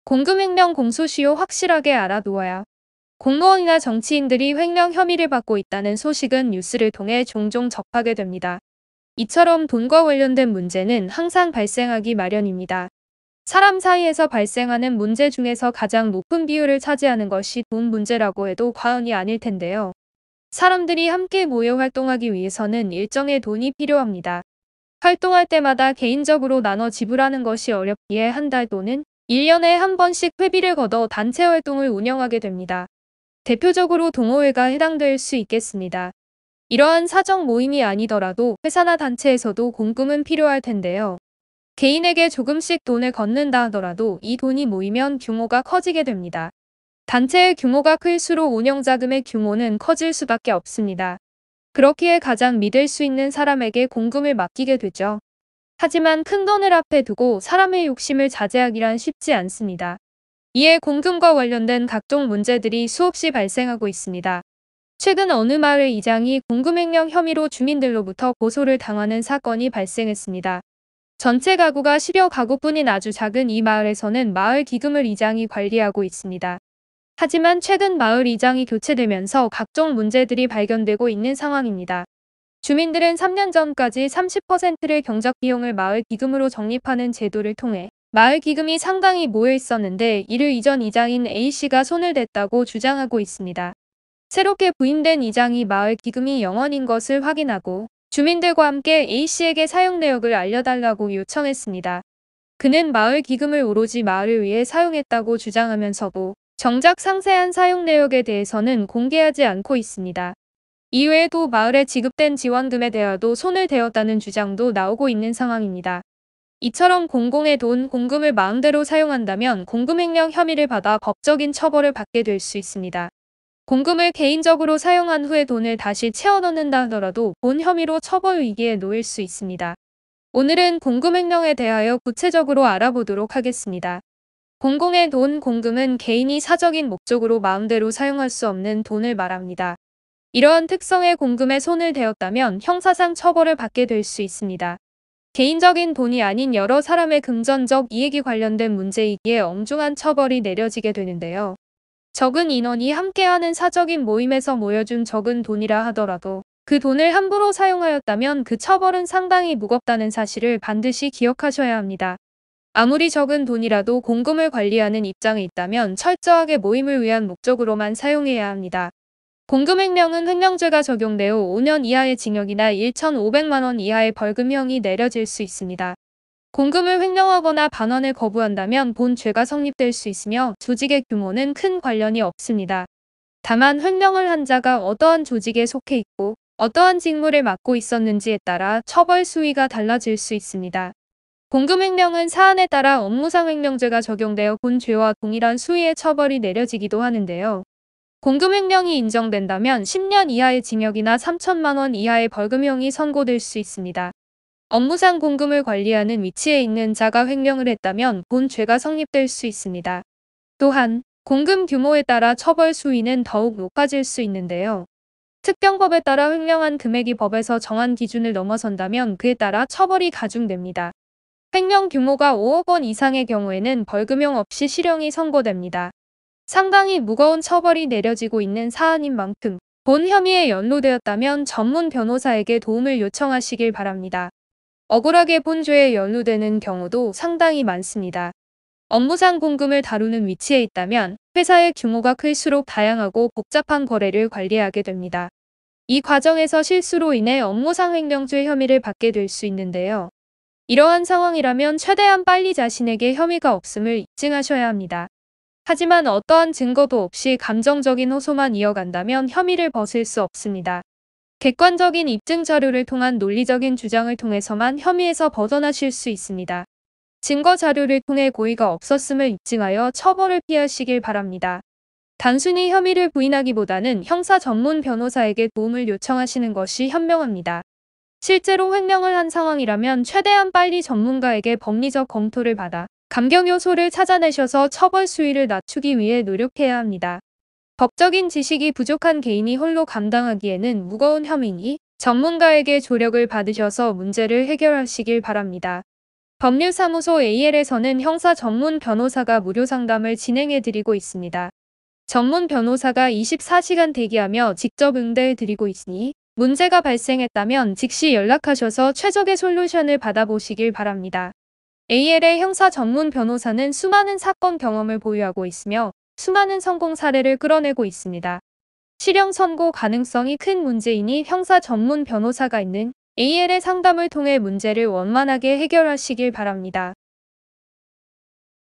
공금횡령 공소시효 확실하게 알아두어야. 공무원이나 정치인들이 횡령 혐의를 받고 있다는 소식은 뉴스를 통해 종종 접하게 됩니다. 이처럼 돈과 관련된 문제는 항상 발생하기 마련입니다. 사람 사이에서 발생하는 문제 중에서 가장 높은 비율을 차지하는 것이 돈 문제라고 해도 과언이 아닐 텐데요. 사람들이 함께 모여 활동하기 위해서는 일정의 돈이 필요합니다. 활동할 때마다 개인적으로 나눠 지불하는 것이 어렵기에 한 달 또는 1년에 한 번씩 회비를 걷어 단체 활동을 운영하게 됩니다. 대표적으로 동호회가 해당될 수 있겠습니다. 이러한 사적 모임이 아니더라도 회사나 단체에서도 공금은 필요할 텐데요. 개인에게 조금씩 돈을 걷는다 하더라도 이 돈이 모이면 규모가 커지게 됩니다. 단체의 규모가 클수록 운영자금의 규모는 커질 수밖에 없습니다. 그렇기에 가장 믿을 수 있는 사람에게 공금을 맡기게 되죠. 하지만 큰돈을 앞에 두고 사람의 욕심을 자제하기란 쉽지 않습니다. 이에 공금과 관련된 각종 문제들이 수없이 발생하고 있습니다. 최근 어느 마을 이장이 공금횡령 혐의로 주민들로부터 고소를 당하는 사건이 발생했습니다. 전체 가구가 10여 가구뿐인 아주 작은 이 마을에서는 마을 기금을 이장이 관리하고 있습니다. 하지만 최근 마을 이장이 교체되면서 각종 문제들이 발견되고 있는 상황입니다. 주민들은 3년 전까지 30%를 경작 비용을 마을 기금으로 적립하는 제도를 통해 마을 기금이 상당히 모여 있었는데 이를 이전 이장인 A씨가 손을 댔다고 주장하고 있습니다. 새롭게 부임된 이장이 마을 기금이 0원인 것을 확인하고 주민들과 함께 A씨에게 사용 내역을 알려달라고 요청했습니다. 그는 마을 기금을 오로지 마을을 위해 사용했다고 주장하면서도 정작 상세한 사용 내역에 대해서는 공개하지 않고 있습니다. 이외에도 마을에 지급된 지원금에 대하여도 손을 대었다는 주장도 나오고 있는 상황입니다. 이처럼 공공의 돈, 공금을 마음대로 사용한다면 공금횡령 혐의를 받아 법적인 처벌을 받게 될 수 있습니다. 공금을 개인적으로 사용한 후에 돈을 다시 채워 넣는다 하더라도 본 혐의로 처벌 위기에 놓일 수 있습니다. 오늘은 공금횡령에 대하여 구체적으로 알아보도록 하겠습니다. 공공의 돈, 공금은 개인이 사적인 목적으로 마음대로 사용할 수 없는 돈을 말합니다. 이러한 특성의 공금에 손을 대었다면 형사상 처벌을 받게 될 수 있습니다. 개인적인 돈이 아닌 여러 사람의 금전적 이익이 관련된 문제이기에 엄중한 처벌이 내려지게 되는데요. 적은 인원이 함께하는 사적인 모임에서 모여준 적은 돈이라 하더라도 그 돈을 함부로 사용하였다면 그 처벌은 상당히 무겁다는 사실을 반드시 기억하셔야 합니다. 아무리 적은 돈이라도 공금을 관리하는 입장에 있다면 철저하게 모임을 위한 목적으로만 사용해야 합니다. 공금횡령은 횡령죄가 적용되어 5년 이하의 징역이나 1,500만 원 이하의 벌금형이 내려질 수 있습니다. 공금을 횡령하거나 반환을 거부한다면 본 죄가 성립될 수 있으며 조직의 규모는 큰 관련이 없습니다. 다만 횡령을 한 자가 어떠한 조직에 속해 있고 어떠한 직무를 맡고 있었는지에 따라 처벌 수위가 달라질 수 있습니다. 공금횡령은 사안에 따라 업무상 횡령죄가 적용되어 본 죄와 동일한 수위의 처벌이 내려지기도 하는데요. 공금횡령이 인정된다면 10년 이하의 징역이나 3천만 원 이하의 벌금형이 선고될 수 있습니다. 업무상 공금을 관리하는 위치에 있는 자가 횡령을 했다면 본 죄가 성립될 수 있습니다. 또한 공금 규모에 따라 처벌 수위는 더욱 높아질 수 있는데요. 특정법에 따라 횡령한 금액이 법에서 정한 기준을 넘어선다면 그에 따라 처벌이 가중됩니다. 횡령 규모가 5억 원 이상의 경우에는 벌금형 없이 실형이 선고됩니다. 상당히 무거운 처벌이 내려지고 있는 사안인 만큼 본 혐의에 연루되었다면 전문 변호사에게 도움을 요청하시길 바랍니다. 억울하게 본 죄에 연루되는 경우도 상당히 많습니다. 업무상 공금을 다루는 위치에 있다면 회사의 규모가 클수록 다양하고 복잡한 거래를 관리하게 됩니다. 이 과정에서 실수로 인해 업무상 횡령죄 혐의를 받게 될 수 있는데요. 이러한 상황이라면 최대한 빨리 자신에게 혐의가 없음을 입증하셔야 합니다. 하지만 어떠한 증거도 없이 감정적인 호소만 이어간다면 혐의를 벗을 수 없습니다. 객관적인 입증 자료를 통한 논리적인 주장을 통해서만 혐의에서 벗어나실 수 있습니다. 증거 자료를 통해 고의가 없었음을 입증하여 처벌을 피하시길 바랍니다. 단순히 혐의를 부인하기보다는 형사 전문 변호사에게 도움을 요청하시는 것이 현명합니다. 실제로 횡령을 한 상황이라면 최대한 빨리 전문가에게 법리적 검토를 받아 감경 요소를 찾아내셔서 처벌 수위를 낮추기 위해 노력해야 합니다. 법적인 지식이 부족한 개인이 홀로 감당하기에는 무거운 혐의니 전문가에게 조력을 받으셔서 문제를 해결하시길 바랍니다. 법률사무소 AL에서는 형사 전문 변호사가 무료 상담을 진행해드리고 있습니다. 전문 변호사가 24시간 대기하며 직접 응대해드리고 있으니 문제가 발생했다면 즉시 연락하셔서 최적의 솔루션을 받아보시길 바랍니다. AL의 형사 전문 변호사는 수많은 사건 경험을 보유하고 있으며 수많은 성공 사례를 끌어내고 있습니다. 실형 선고 가능성이 큰 문제이니 형사 전문 변호사가 있는 AL의 상담을 통해 문제를 원만하게 해결하시길 바랍니다.